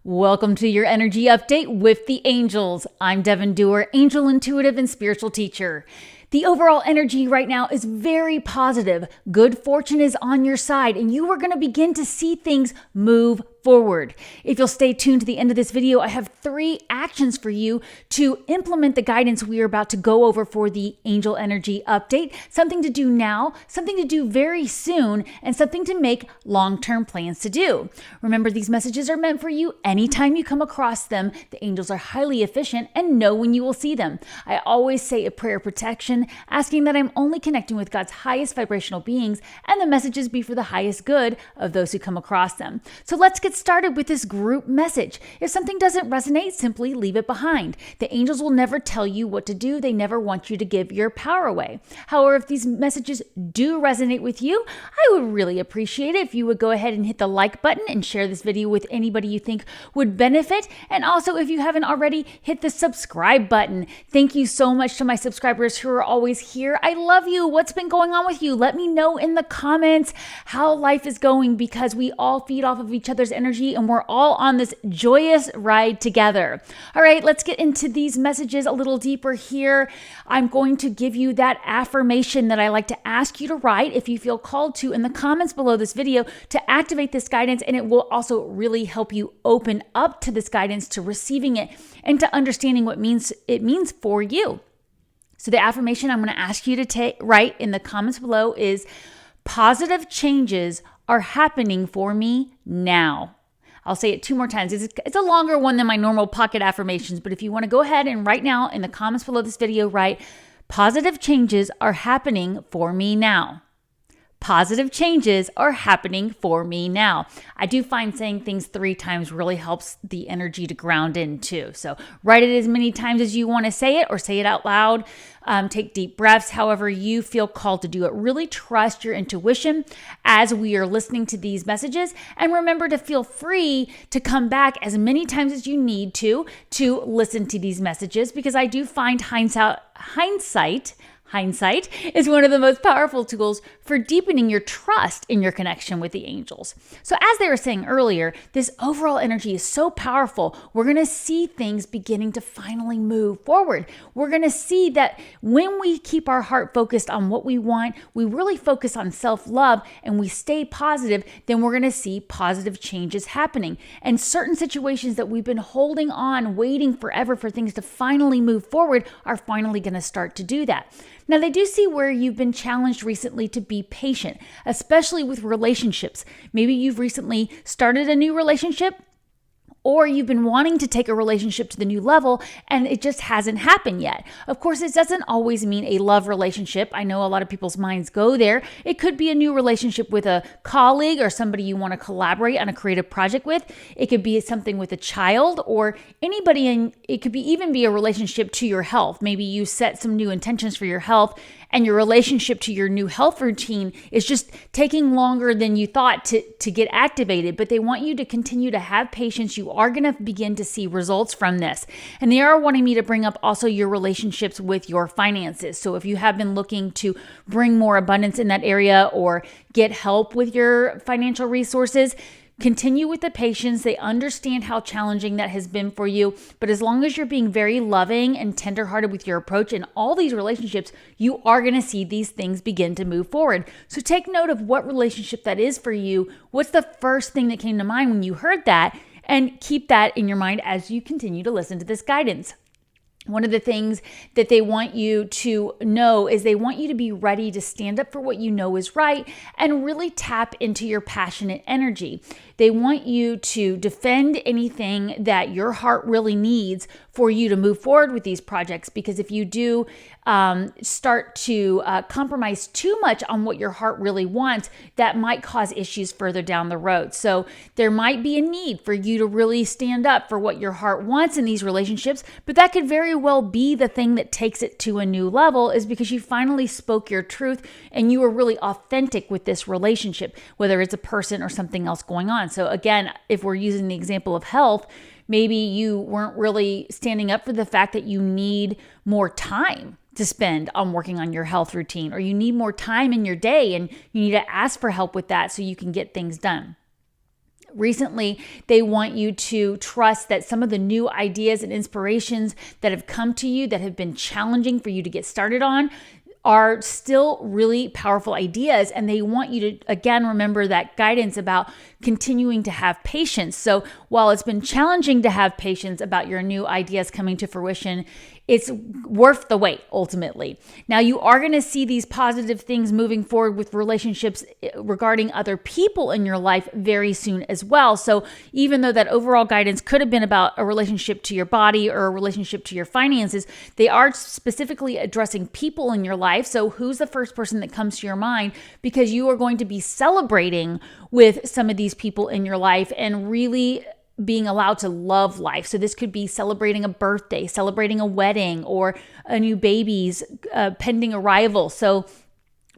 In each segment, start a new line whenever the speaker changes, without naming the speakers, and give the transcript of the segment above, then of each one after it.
Welcome to your energy update with the angels. I'm Devon Duerr, angel intuitive and spiritual teacher. The overall energy right now is very positive. Good fortune is on your side, and you are going to begin to see things move forward. If you'll stay tuned to the end of this video, I have 3 actions for you to implement the guidance we are about to go over for the angel energy update. Something to do now, something to do very soon, and something to make long-term plans to do. Remember, these messages are meant for you anytime you come across them. The angels are highly efficient and know when you will see them. I always say a prayer of protection, asking that I'm only connecting with God's highest vibrational beings, and the messages be for the highest good of those who come across them. So let's get started with this group message. If something doesn't resonate, simply leave it behind. The angels will never tell you what to do. They never want you to give your power away. However, if these messages do resonate with you, I would really appreciate it if you would go ahead and hit the like button and share this video with anybody you think would benefit. And also, if you haven't already, hit the subscribe button. Thank you so much to my subscribers who are always here. I love you. What's been going on with you? Let me know in the comments how life is going, because we all feed off of each other's energy and we're all on this joyous ride together. All right, let's get into these messages a little deeper here. I'm going to give you that affirmation that I like to ask you to write, if you feel called to, in the comments below this video to activate this guidance, and it will also really help you open up to this guidance, to receiving it, and to understanding what it means for you. So the affirmation I'm going to ask you to write in the comments below is: positive changes are happening for me now. I'll say it 2 more times. It's a longer one than my normal pocket affirmations, but if you want to go ahead and right now in the comments below this video, write, positive changes are happening for me now. Positive changes are happening for me now. I do find saying things 3 times really helps the energy to ground in too. So write it as many times as you want to say it, or say it out loud. Take deep breaths, however you feel called to do it. Really trust your intuition as we are listening to these messages. And remember to feel free to come back as many times as you need to listen to these messages, because I do find hindsight is one of the most powerful tools for deepening your trust in your connection with the angels. So as they were saying earlier, this overall energy is so powerful. We're going to see things beginning to finally move forward. We're going to see that when we keep our heart focused on what we want, we really focus on self-love, and we stay positive, then we're going to see positive changes happening. And certain situations that we've been holding on, waiting forever for things to finally move forward, are finally going to start to do that. Now, they do see where you've been challenged recently to be patient, especially with relationships. Maybe you've recently started a new relationship, or you've been wanting to take a relationship to the new level and it just hasn't happened yet. Of course, it doesn't always mean a love relationship. I know a lot of people's minds go there. It could be a new relationship with a colleague or somebody you want to collaborate on a creative project with. It could be something with a child or anybody, and it could even be a relationship to your health. Maybe you set some new intentions for your health, and your relationship to your new health routine is just taking longer than you thought to get activated, but they want you to continue to have patience. You are going to begin to see results from this. And they are wanting me to bring up also your relationships with your finances. So if you have been looking to bring more abundance in that area or get help with your financial resources, continue with the patience. They understand how challenging that has been for you. But as long as you're being very loving and tenderhearted with your approach in all these relationships, you are going to see these things begin to move forward. So take note of what relationship that is for you. What's the first thing that came to mind when you heard that? And keep that in your mind as you continue to listen to this guidance. One of the things that they want you to know is they want you to be ready to stand up for what you know is right and really tap into your passionate energy. They want you to defend anything that your heart really needs for you to move forward with these projects, because if you do start to compromise too much on what your heart really wants, that might cause issues further down the road. So there might be a need for you to really stand up for what your heart wants in these relationships, but that could very well be the thing that takes it to a new level, is because you finally spoke your truth and you were really authentic with this relationship, whether it's a person or something else going on. So again, if we're using the example of health, maybe you weren't really standing up for the fact that you need more time to spend on working on your health routine, or you need more time in your day and you need to ask for help with that so you can get things done. Recently, they want you to trust that some of the new ideas and inspirations that have come to you that have been challenging for you to get started on are still really powerful ideas. And they want you to, again, remember that guidance about continuing to have patience. So while it's been challenging to have patience about your new ideas coming to fruition, it's worth the wait ultimately. Now, you are going to see these positive things moving forward with relationships regarding other people in your life very soon as well. So even though that overall guidance could have been about a relationship to your body or a relationship to your finances, they are specifically addressing people in your life. So who's the first person that comes to your mind? Because you are going to be celebrating with some of these people in your life and really being allowed to love life. So this could be celebrating a birthday, celebrating a wedding, or a new baby's pending arrival. So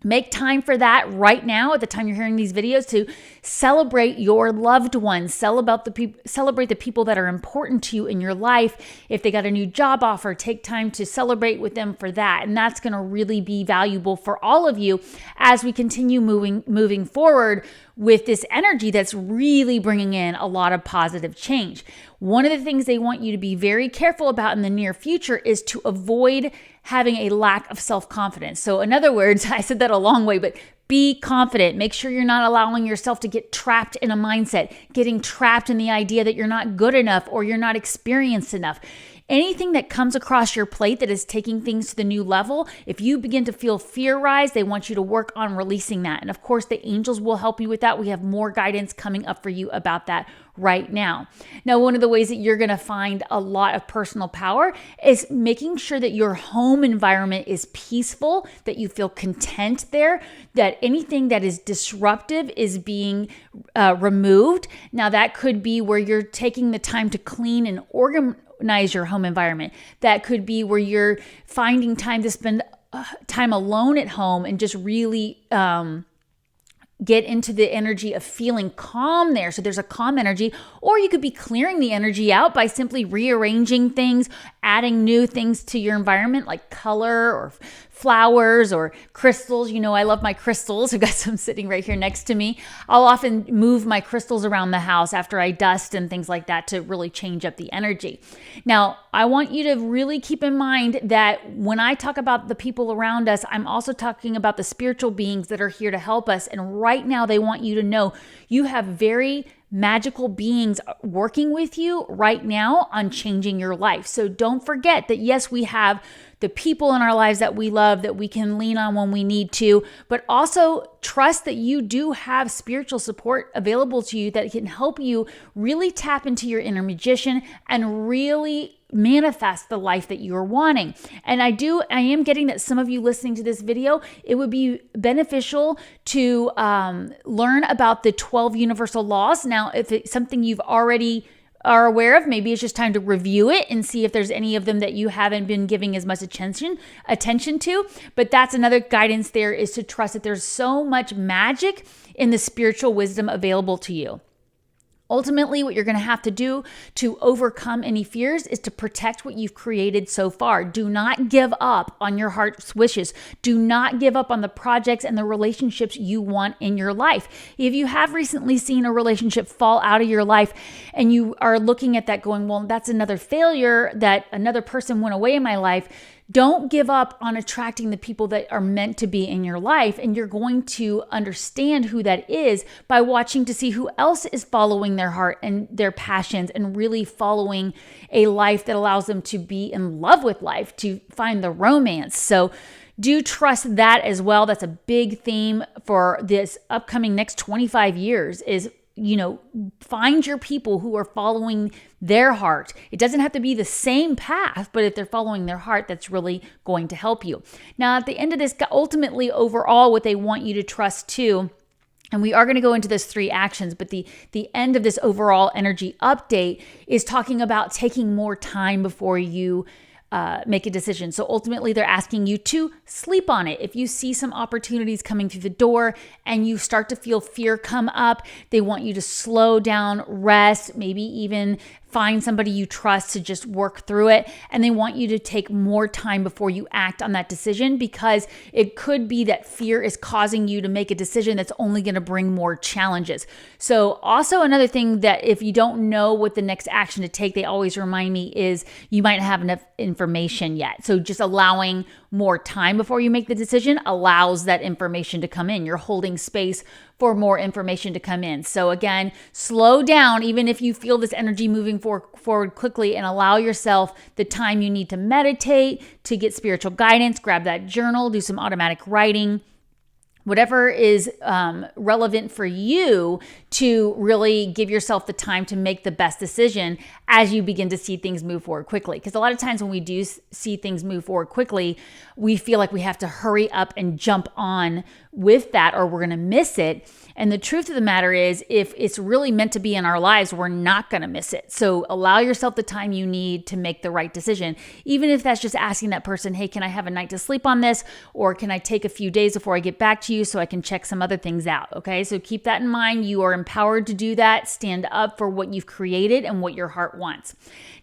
make time for that right now at the time you're hearing these videos to celebrate your loved ones, celebrate the people that are important to you in your life. If they got a new job offer, take time to celebrate with them for that. And that's going to really be valuable for all of you as we continue moving forward with this energy that's really bringing in a lot of positive change. One of the things they want you to be very careful about in the near future is to avoid having a lack of self-confidence. So in other words, I said that a long way, but be confident. Make sure you're not allowing yourself to get trapped in a mindset, getting trapped in the idea that you're not good enough or you're not experienced enough. Anything that comes across your plate that is taking things to the new level, if you begin to feel fear rise, they want you to work on releasing that. And of course, the angels will help you with that. We have more guidance coming up for you about that right now. Now, one of the ways that you're going to find a lot of personal power is making sure that your home environment is peaceful, that you feel content there, that anything that is disruptive is being removed. Now, that could be where you're taking the time to clean and organize your home environment. That could be where you're finding time to spend time alone at home and just really get into the energy of feeling calm there. So there's a calm energy, or you could be clearing the energy out by simply rearranging things, adding new things to your environment like color or flowers or crystals. You know, I love my crystals. I've got some sitting right here next to me. I'll often move my crystals around the house after I dust and things like that to really change up the energy. Now, I want you to really keep in mind that when I talk about the people around us, I'm also talking about the spiritual beings that are here to help us. And right now, they want you to know you have very magical beings working with you right now on changing your life. So don't forget that, yes, we have the people in our lives that we love that we can lean on when we need to, but also trust that you do have spiritual support available to you that can help you really tap into your inner magician and really manifest the life that you're wanting. And I am getting that some of you listening to this video, it would be beneficial to learn about the 12 universal laws. Now, if it's something you've already are aware of, maybe it's just time to review it and see if there's any of them that you haven't been giving as much attention to. But that's another guidance there, is to trust that there's so much magic in the spiritual wisdom available to you. Ultimately, what you're going to have to do to overcome any fears is to protect what you've created so far. Do not give up on your heart's wishes. Do not give up on the projects and the relationships you want in your life. If you have recently seen a relationship fall out of your life and you are looking at that going, well, that's another failure, that another person went away in my life, don't give up on attracting the people that are meant to be in your life. And you're going to understand who that is by watching to see who else is following their heart and their passions and really following a life that allows them to be in love with life, to find the romance. So do trust that as well. That's a big theme for this upcoming next 25 years is, find your people who are following their heart. It doesn't have to be the same path, but if they're following their heart, that's really going to help you. Now, at the end of this, ultimately, overall, what they want you to trust too, and we are going to go into those 3 actions, but the end of this overall energy update is talking about taking more time before you make a decision. So ultimately, they're asking you to sleep on it. If you see some opportunities coming through the door and you start to feel fear come up, they want you to slow down, rest, maybe even find somebody you trust to just work through it. And they want you to take more time before you act on that decision, because it could be that fear is causing you to make a decision that's only going to bring more challenges. So also another thing that if you don't know what the next action to take, they always remind me is you might not have enough information yet. So just allowing more time before you make the decision allows that information to come in. You're holding space for more information to come in. So again, slow down, even if you feel this energy moving forward quickly, and allow yourself the time you need to meditate, to get spiritual guidance, grab that journal, do some automatic writing, whatever is relevant for you to really give yourself the time to make the best decision as you begin to see things move forward quickly. Because a lot of times when we do see things move forward quickly, we feel like we have to hurry up and jump on with that or we're going to miss it. And the truth of the matter is, if it's really meant to be in our lives, we're not going to miss it. So allow yourself the time you need to make the right decision. Even if that's just asking that person, hey, can I have a night to sleep on this? Or can I take a few days before I get back to you so I can check some other things out? Okay, so keep that in mind. You are empowered to do that. Stand up for what you've created and what your heart wants.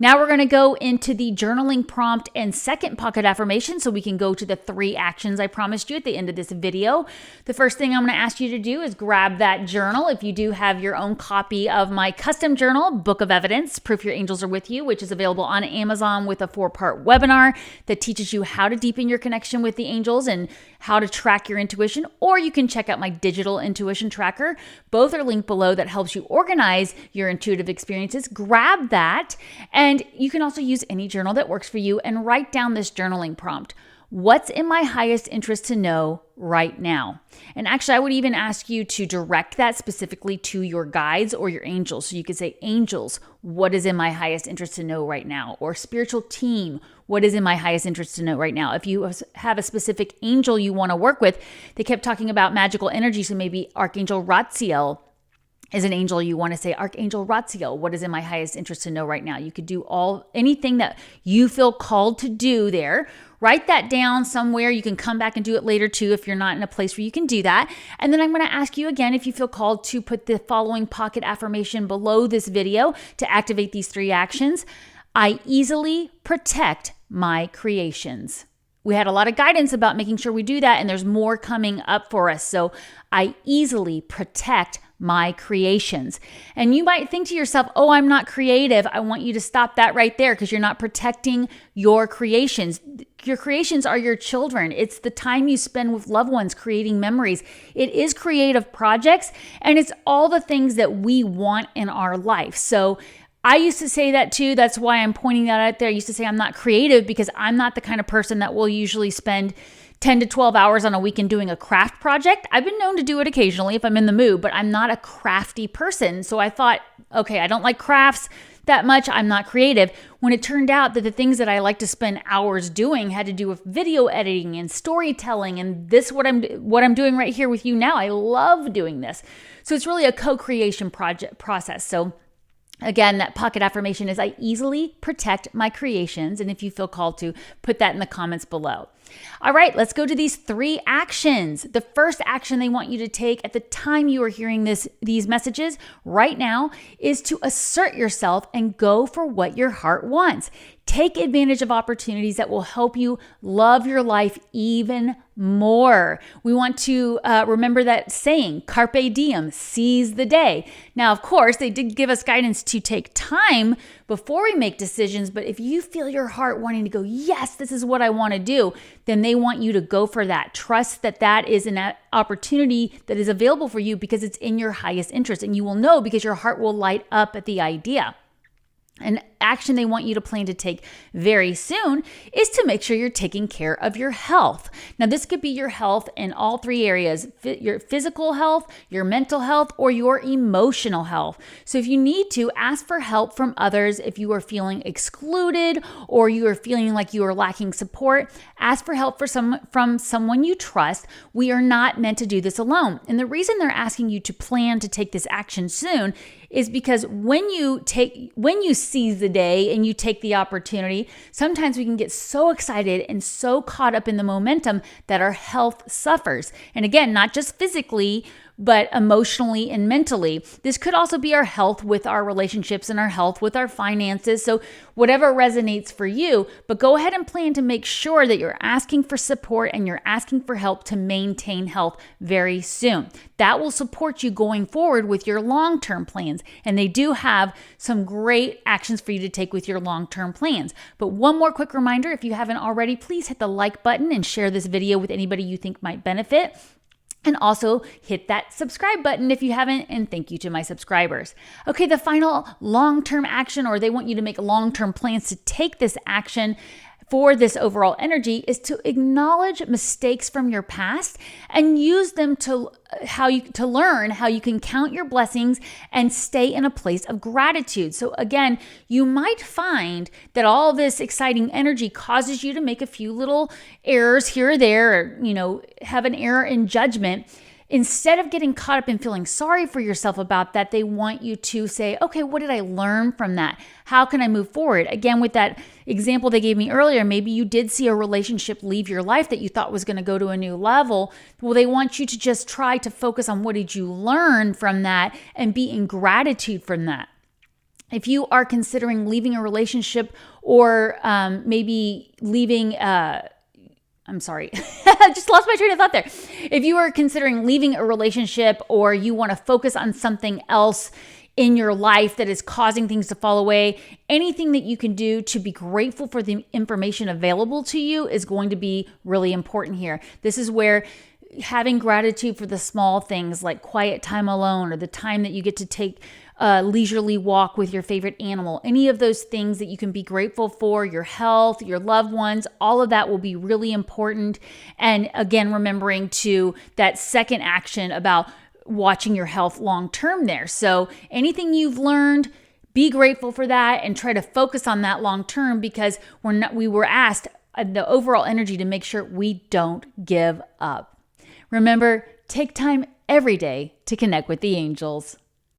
Now we're going to go into the journaling prompt and second pocket affirmation so we can go to the 3 actions I promised you at the end of this video. The first thing I'm going to ask you to do is grab that journal. If you do have your own copy of my custom journal, Book of Evidence, Proof Your Angels Are With You, which is available on Amazon with a 4-part webinar that teaches you how to deepen your connection with the angels and how to track your intuition, or you can check out my digital intuition tracker. Both are linked below that helps you organize your intuitive experiences. Grab that, and you can also use any journal that works for you and write down this journaling prompt. What's in my highest interest to know right now? And actually, I would even ask you to direct that specifically to your guides or your angels. So you could say, angels, what is in my highest interest to know right now? Or spiritual team, what is in my highest interest to know right now? If you have a specific angel you want to work with, they kept talking about magical energy. So maybe Archangel Ratziel is an angel you want to say, Archangel Ratziel, what is in my highest interest to know right now? You could do anything that you feel called to do there. Write that down somewhere. You can come back and do it later too if you're not in a place where you can do that. And then I'm going to ask you again if you feel called to put the following pocket affirmation below this video to activate these 3 actions. I easily protect my creations. We had a lot of guidance about making sure we do that, and there's more coming up for us. So I easily protect my creations. And you might think to yourself, oh, I'm not creative. I want you to stop that right there, because you're not protecting your creations. Your creations are your children. It's the time you spend with loved ones creating memories. It is creative projects, and it's all the things that we want in our life. So I used to say that too. That's why I'm pointing that out there. I used to say I'm not creative because I'm not the kind of person that will usually spend 10 to 12 hours on a weekend doing a craft project. I've been known to do it occasionally if I'm in the mood, but I'm not a crafty person. So I thought, okay, I don't like crafts that much. I'm not creative. When it turned out that the things that I like to spend hours doing had to do with video editing and storytelling, and this what I'm doing right here with you now. I love doing this. So it's really a co-creation process. So again, that pocket affirmation is I easily protect my creations. And if you feel called to, put that in the comments below. All right, let's go to these 3 actions. The first action they want you to take at the time you are hearing these messages right now is to assert yourself and go for what your heart wants. Take advantage of opportunities that will help you love your life even more. We want to remember that saying, carpe diem, seize the day. Now, of course, they did give us guidance to take time before we make decisions, but if you feel your heart wanting to go, yes, this is what I want to do, then they want you to go for that. Trust that that is an opportunity that is available for you because it's in your highest interest, and you will know because your heart will light up at the idea. An action they want you to plan to take very soon is to make sure you're taking care of your health. Now, this could be your health in all 3 areas, your physical health, your mental health, or your emotional health. So if you need to, ask for help from others. If you are feeling excluded or you are feeling like you are lacking support, ask for help from someone you trust. We are not meant to do this alone. And the reason they're asking you to plan to take this action soon is because when you seize the day and you take the opportunity, sometimes we can get so excited and so caught up in the momentum that our health suffers. And again, not just physically, but emotionally and mentally. This could also be our health with our relationships and our health with our finances. So whatever resonates for you, but go ahead and plan to make sure that you're asking for support and you're asking for help to maintain health very soon. That will support you going forward with your long-term plans. And they do have some great actions for you to take with your long-term plans. But one more quick reminder, if you haven't already, please hit the like button and share this video with anybody you think might benefit. And also hit that subscribe button if you haven't, and thank you to my subscribers. Okay, the final long-term action, or they want you to make long-term plans to take this action for this overall energy, is to acknowledge mistakes from your past and use them to learn how you can count your blessings and stay in a place of gratitude. So again, you might find that all this exciting energy causes you to make a few little errors here or there, or have an error in judgment. Instead of getting caught up in feeling sorry for yourself about that, they want you to say, okay, what did I learn from that? How can I move forward? Again, with that example they gave me earlier, maybe you did see a relationship leave your life that you thought was going to go to a new level. Well, they want you to just try to focus on what did you learn from that and be in gratitude from that. If you are considering leaving a relationship or maybe leaving I'm sorry, I just lost my train of thought there. If you are considering leaving a relationship or you want to focus on something else in your life that is causing things to fall away, anything that you can do to be grateful for the information available to you is going to be really important here. This is where having gratitude for the small things like quiet time alone, or the time that you get to take a leisurely walk with your favorite animal, any of those things that you can be grateful for, your health, your loved ones, all of that will be really important. And again, remembering to that second action about watching your health long term there. So anything you've learned, be grateful for that and try to focus on that long term, because we were asked the overall energy to make sure we don't give up. Remember, take time every day to connect with the angels.